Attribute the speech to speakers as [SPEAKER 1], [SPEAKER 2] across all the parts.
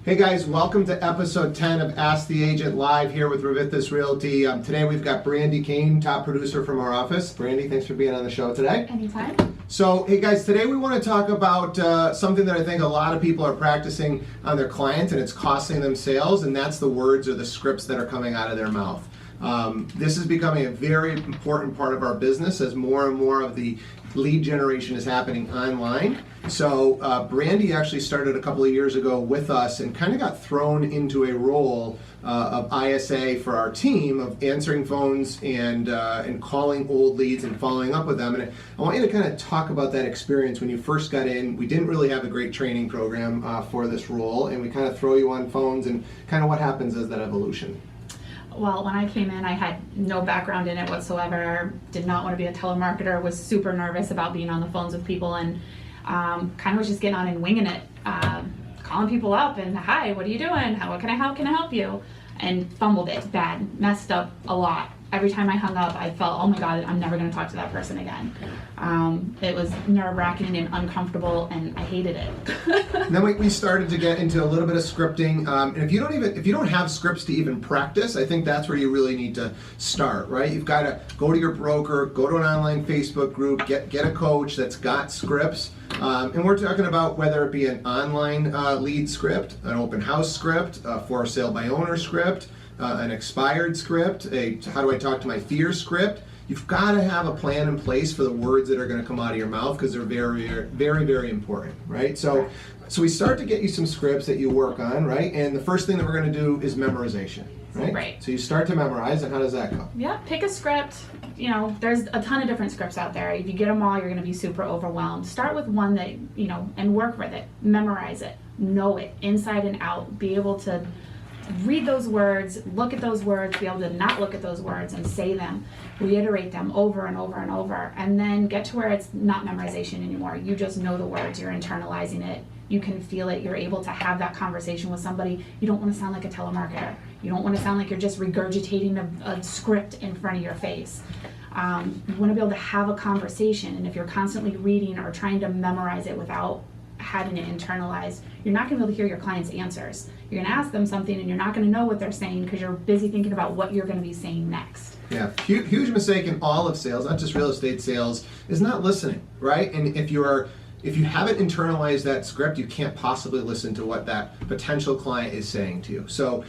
[SPEAKER 1] Hey guys, welcome to episode 10 of Ask the Agent Live here with Revithis Realty. Today we've got Brandi Kane, top producer from our office. Brandi, thanks for being on the show today.
[SPEAKER 2] Anytime.
[SPEAKER 1] So, hey guys, today we want to talk about something that I think a lot of people are practicing on their clients and it's costing them sales, and that's the words or the scripts that are coming out of their mouth. This is becoming a very important part of our business as more and more of the lead generation is happening online. So Brandi actually started a couple of years ago with us and kind of got thrown into a role of ISA for our team of answering phones and calling old leads and following up with them. And I want you to kind of talk about that experience when you first got in. We didn't really have a great training program for this role, and we kind of throw you on phones and kind of what happens as that evolution.
[SPEAKER 2] Well, when I came in, I had no background in it whatsoever, did not want to be a telemarketer, was super nervous about being on the phones with people, and kind of was just getting on and winging it, calling people up and, hi, what are you doing? How can I help you? And fumbled it bad, messed up a lot. Every time I hung up, I felt, oh my God, I'm never going to talk to that person again. It was nerve-wracking and uncomfortable, and I hated it.
[SPEAKER 1] And then we started to get into a little bit of scripting, and if you don't have scripts to even practice, I think that's where you really need to start, right? You've got to go to your broker, go to an online Facebook group, get a coach that's got scripts, and we're talking about whether it be an online lead script, an open house script, a for sale by owner script, an expired script, a how do I talk to my fears script. You've got to have a plan in place for the words that are going to come out of your mouth because they're very, very, very important, right? So we start to get you some scripts that you work on, right? And the first thing that we're going to do is memorization, right?
[SPEAKER 2] Right.
[SPEAKER 1] So you start to memorize, and how does that go?
[SPEAKER 2] Yeah, pick a script. You know, there's a ton of different scripts out there. If you get them all, you're going to be super overwhelmed. Start with one that, and work with it. Memorize it. Know it inside and out. Be able to read those words, look at those words, be able to not look at those words and say them, reiterate them over and over and over, and then get to where it's not memorization anymore. You just know the words, you're internalizing it, you can feel it, you're able to have that conversation with somebody. You don't want to sound like a telemarketer. You don't want to sound like you're just regurgitating a script in front of your face. You want to be able to have a conversation, and if you're constantly reading or trying to memorize it without having it internalized, you're not going to be able to hear your client's answers. You're going to ask them something and you're not going to know what they're saying because you're busy thinking about what you're going to be saying next.
[SPEAKER 1] Yeah, huge mistake in all of sales, not just real estate sales, is not listening, right? And if you haven't internalized that script, you can't possibly listen to what that potential client is saying to you. So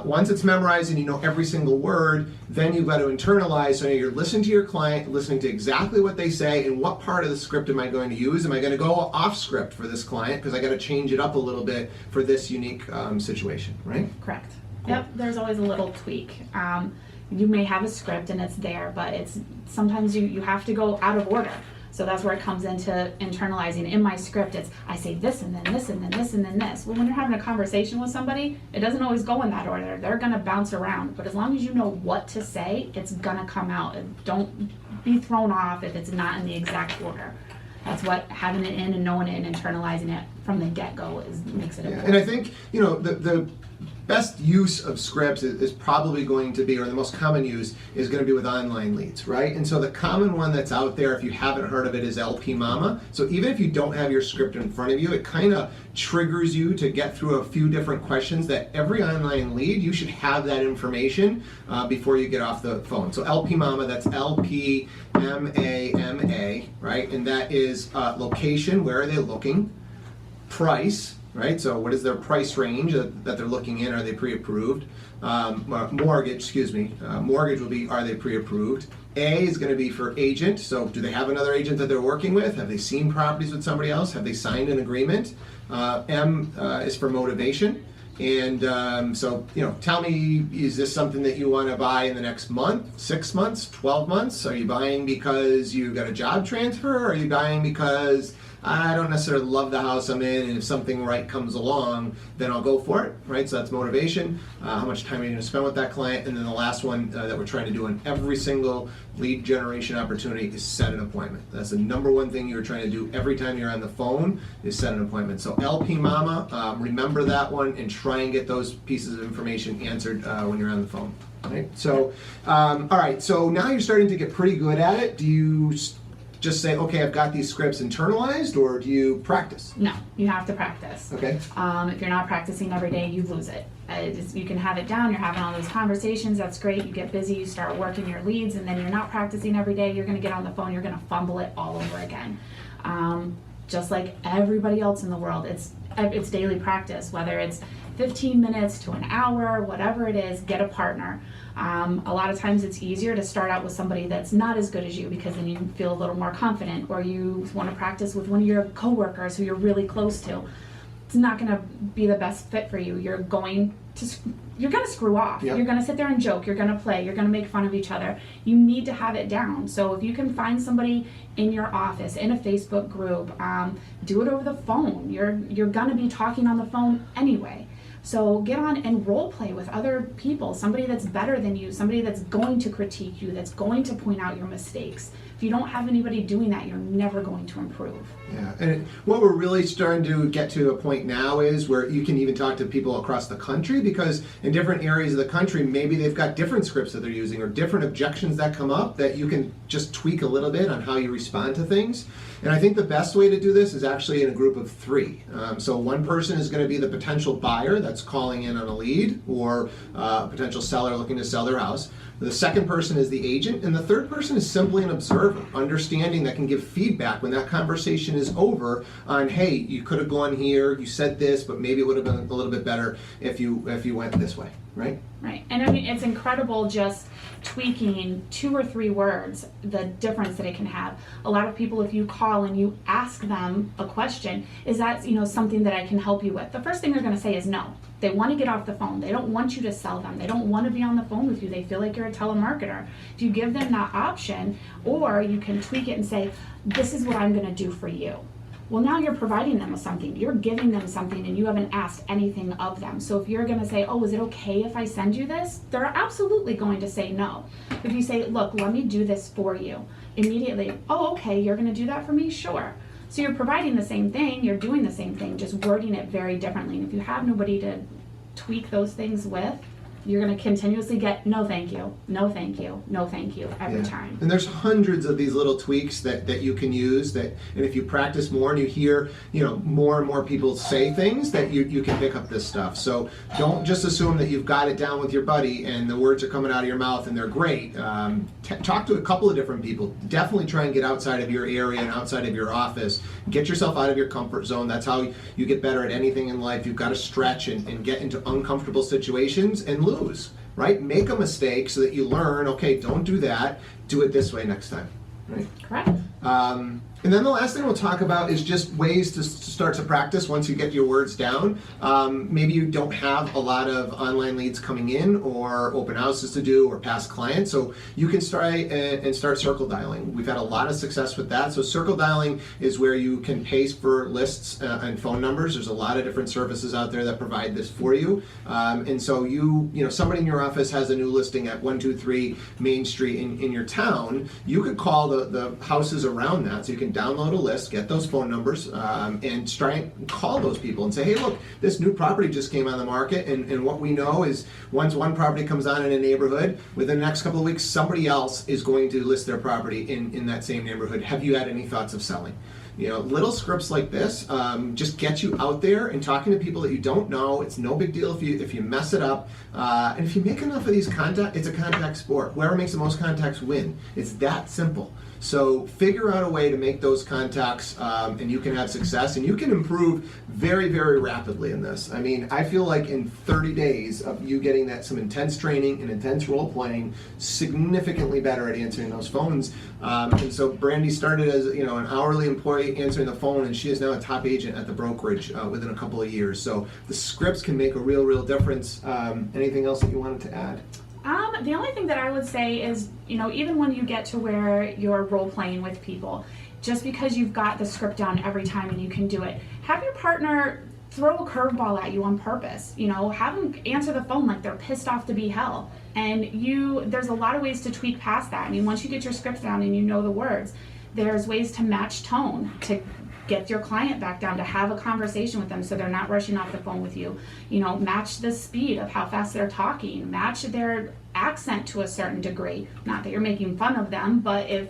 [SPEAKER 1] once it's memorized and you know every single word, then you've got to internalize. So you're listening to your client, listening to exactly what they say, and what part of the script am I going to use? Am I going to go off script for this client because I got to change it up a little bit for this unique situation, right?
[SPEAKER 2] Correct.
[SPEAKER 1] Cool.
[SPEAKER 2] Yep, there's always a little tweak. You may have a script and it's there, but sometimes you have to go out of order. So that's where it comes into internalizing. In my script, I say this and then this and then this and then this. Well, when you're having a conversation with somebody, it doesn't always go in that order. They're going to bounce around. But as long as you know what to say, it's going to come out. And don't be thrown off if it's not in the exact order. That's what having it in and knowing it and internalizing it from the get-go makes it important.
[SPEAKER 1] And I think, the best use of scripts is probably going to be, or the most common use is going to be with online leads, right? And so the common one that's out there, if you haven't heard of it, is LP Mama. So even if you don't have your script in front of you, it kind of triggers you to get through a few different questions that every online lead, you should have that information before you get off the phone. So LP Mama, that's LPMAMA, right? And that is location, where are they looking? Price, right? So what is their price range that they're looking in? Are they pre-approved? Mortgage will be, are they pre-approved? A is going to be for agent. So do they have another agent that they're working with? Have they seen properties with somebody else? Have they signed an agreement? M is for motivation. And so, tell me, is this something that you want to buy in the next month, 6 months, 12 months? Are you buying because you got a job transfer? Or are you buying because I don't necessarily love the house I'm in, and if something right comes along, then I'll go for it, right? So that's motivation. How much time are you going to spend with that client? And then the last one that we're trying to do in every single lead generation opportunity is set an appointment. That's the number one thing you're trying to do every time you're on the phone is set an appointment. So LP Mama, remember that one and try and get those pieces of information answered when you're on the phone. Right? So, all right, so now you're starting to get pretty good at it. Do you just say, okay, I've got these scripts internalized, or do you practice?
[SPEAKER 2] No, you have to practice.
[SPEAKER 1] Okay.
[SPEAKER 2] If you're not practicing every day, you lose it. You can have it down, you're having all those conversations, that's great, you get busy, you start working your leads, and then you're not practicing every day, you're gonna get on the phone, you're gonna fumble it all over again. Just like everybody else in the world, it's daily practice, whether it's 15 minutes to an hour, whatever it is, get a partner. A lot of times it's easier to start out with somebody that's not as good as you, because then you feel a little more confident, or you want to practice with one of your coworkers who you're really close to. It's not going to be the best fit for you. You're going to screw off.
[SPEAKER 1] Yep.
[SPEAKER 2] You're going to sit there and joke. You're going to play. You're going to make fun of each other. You need to have it down. So if you can find somebody in your office, in a Facebook group, do it over the phone. You're going to be talking on the phone anyway. So get on and role play with other people, somebody that's better than you, somebody that's going to critique you, that's going to point out your mistakes. If you don't have anybody doing that, you're never going to improve.
[SPEAKER 1] Yeah, and what we're really starting to get to a point now is where you can even talk to people across the country, because in different areas of the country, maybe they've got different scripts that they're using or different objections that come up that you can just tweak a little bit on how you respond to things. And I think the best way to do this is actually in a group of 3. So one person is going to be the potential buyer that's calling in on a lead, or a potential seller looking to sell their house. The second person is the agent, and the third person is simply an observer, understanding that can give feedback when that conversation is over on, hey, you could have gone here, you said this, but maybe it would have been a little bit better if you went this way, right?
[SPEAKER 2] Right, and I mean, it's incredible just tweaking 2 or 3 words, the difference that it can have. A lot of people, if you call and you ask them a question, is that, something that I can help you with? The first thing they're gonna say is no. They want to get off the phone. They don't want you to sell them. They don't want to be on the phone with you. They feel like you're a telemarketer. If you give them that option, or you can tweak it and say, this is what I'm gonna do for you. Well, now you're providing them with something. You're giving them something, and you haven't asked anything of them. So if you're going to say, oh, is it okay if I send you this? They're absolutely going to say no. If you say, look, let me do this for you, immediately, oh, okay, you're going to do that for me? Sure. So you're providing the same thing, you're doing the same thing, just wording it very differently. And if you have nobody to tweak those things with, you're going to continuously get no thank you, no thank you, no thank you every time.
[SPEAKER 1] And there's hundreds of these little tweaks that you can use, and if you practice more and you hear more and more people say things, that you can pick up this stuff. So don't just assume that you've got it down with your buddy and the words are coming out of your mouth and they're great. Talk to a couple of different people. Definitely try and get outside of your area and outside of your office. Get yourself out of your comfort zone. That's how you get better at anything in life. You've got to stretch and get into uncomfortable situations and lose, right? Make a mistake so that you learn, okay, don't do that, do it this way next time, right?
[SPEAKER 2] Correct.
[SPEAKER 1] And then the last thing we'll talk about is just ways to start to practice once you get your words down. Maybe you don't have a lot of online leads coming in, or open houses to do, or past clients, so you can start circle dialing. We've had a lot of success with that. So circle dialing is where you can pay for lists and phone numbers. There's a lot of different services out there that provide this for you. And so somebody in your office has a new listing at 123 Main Street in your town. You could call the houses around that, so you can download a list, get those phone numbers, and try and call those people and say, hey, look, this new property just came on the market, and what we know is once one property comes on in a neighborhood, within the next couple of weeks, somebody else is going to list their property in that same neighborhood. Have you had any thoughts of selling? Little scripts like this just get you out there and talking to people that you don't know. It's no big deal if you mess it up. And if you make enough of these contacts, it's a contact sport. Whoever makes the most contacts win. It's that simple. So figure out a way to make those contacts, and you can have success, and you can improve very, very rapidly in this. I mean, I feel like in 30 days of you getting some intense training and intense role playing, significantly better at answering those phones. And so Brandi started as an hourly employee answering the phone, and she is now a top agent at the brokerage within a couple of years. So the scripts can make a real difference. Anything else that you wanted to add?
[SPEAKER 2] The only thing that I would say is, even when you get to where you're role playing with people, just because you've got the script down every time and you can do it, have your partner throw a curveball at you on purpose. Have them answer the phone like they're pissed off to be hell. And there's a lot of ways to tweak past that. I mean, once you get your script down and you know the words, there's ways to match tone, to get your client back down, to have a conversation with them so they're not rushing off the phone with you. Match the speed of how fast they're talking, match their accent to a certain degree. Not that you're making fun of them, but if,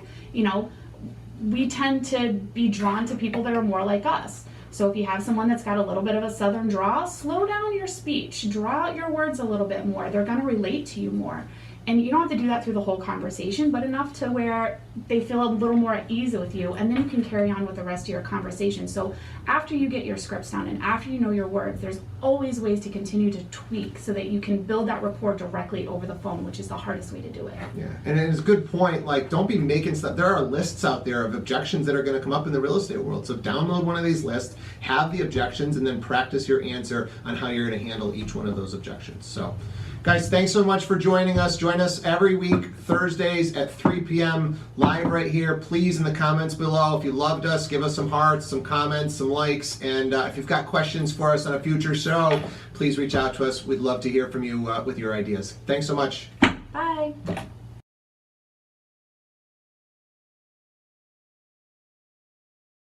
[SPEAKER 2] we tend to be drawn to people that are more like us. So if you have someone that's got a little bit of a southern drawl, slow down your speech, draw out your words a little bit more. They're going to relate to you more. And you don't have to do that through the whole conversation, but enough to where they feel a little more at ease with you, and then you can carry on with the rest of your conversation. So after you get your scripts down and after you know your words, there's always ways to continue to tweak so that you can build that rapport directly over the phone, which is the hardest way to do it.
[SPEAKER 1] Yeah, and it's a good point. Like, don't be making stuff. There are lists out there of objections that are going to come up in the real estate world. So download one of these lists, have the objections, and then practice your answer on how you're going to handle each one of those objections. So, guys, thanks so much for joining us. Join us every week, Thursdays at 3 p.m. live right here. Please, in the comments below, if you loved us, give us some hearts, some comments, some likes. And if you've got questions for us on a future show, please reach out to us. We'd love to hear from you with your ideas. Thanks so much.
[SPEAKER 2] Bye.